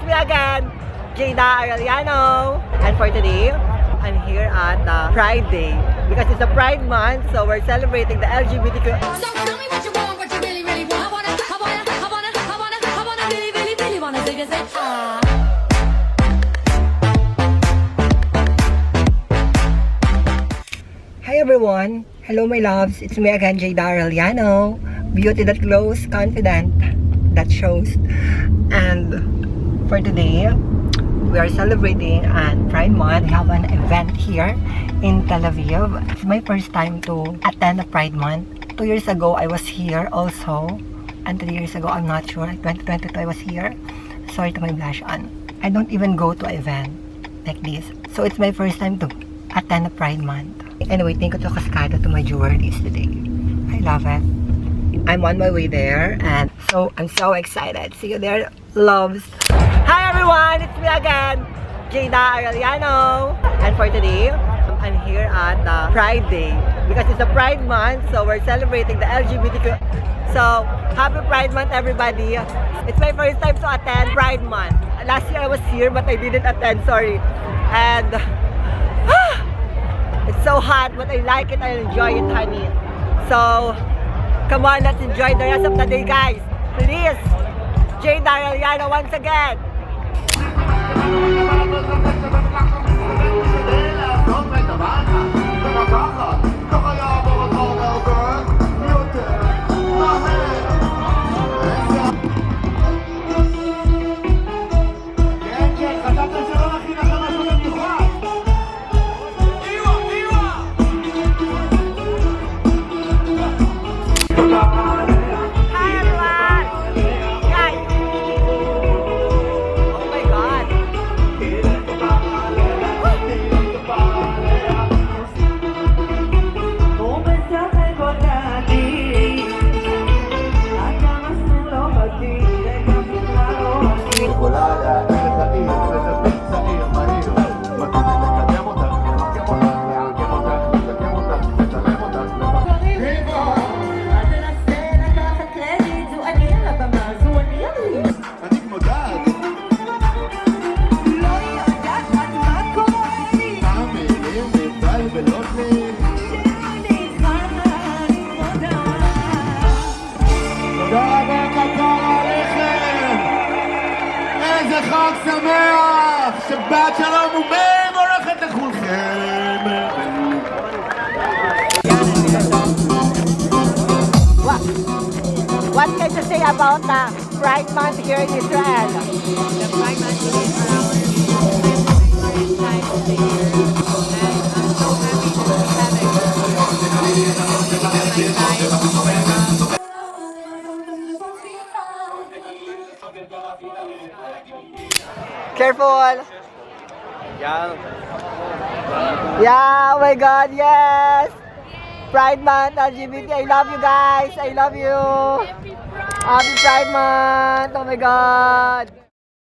me again, Jada Arellano. And for today, I'm here at the Pride Day because it's a Pride month, so we're celebrating the LGBTQ. So tell me what you want, what you really, really want. I wanna really, really, really wanna dig it. Hi everyone! Hello my loves! It's me again, Jada Arellano. Beauty that glows, confident that shows. And for today, we are celebrating and Pride Month. We have an event here in Tel Aviv. It's my first time to attend a Pride Month. 2 years ago, I was here also. And 3 years ago, I'm not sure. 2022, I was here. Sorry to my blush on. I don't even go to an event like this. So it's my first time to attend a Pride Month. Anyway, thank you to Cascada, to my jewelries today. I love it. I'm on my way there, and so I'm so excited. See you there, loves. Hi everyone, it's me again, Jada Arellano. And for today, I'm here at the Pride Day because it's a Pride month, so we're celebrating the LGBTQ. So happy Pride Month, everybody. It's my first time to attend Pride Month. Last year I was here, but I didn't attend. Sorry. And it's so hot, but I like it. I enjoy it, honey. So come on, let's enjoy the rest of the day, guys. Please, Jada Arellano once again. חג שמח! שבת שלום ומבורכת לכולכם! What can you say about the Pride Month here in Israel? The Pride Month is our favorite time of the year, and I'm so happy to have it. Careful! Yeah, oh my God, yes! Pride Month, LGBT, I love you guys! I love you! Happy Pride Month! Oh my God!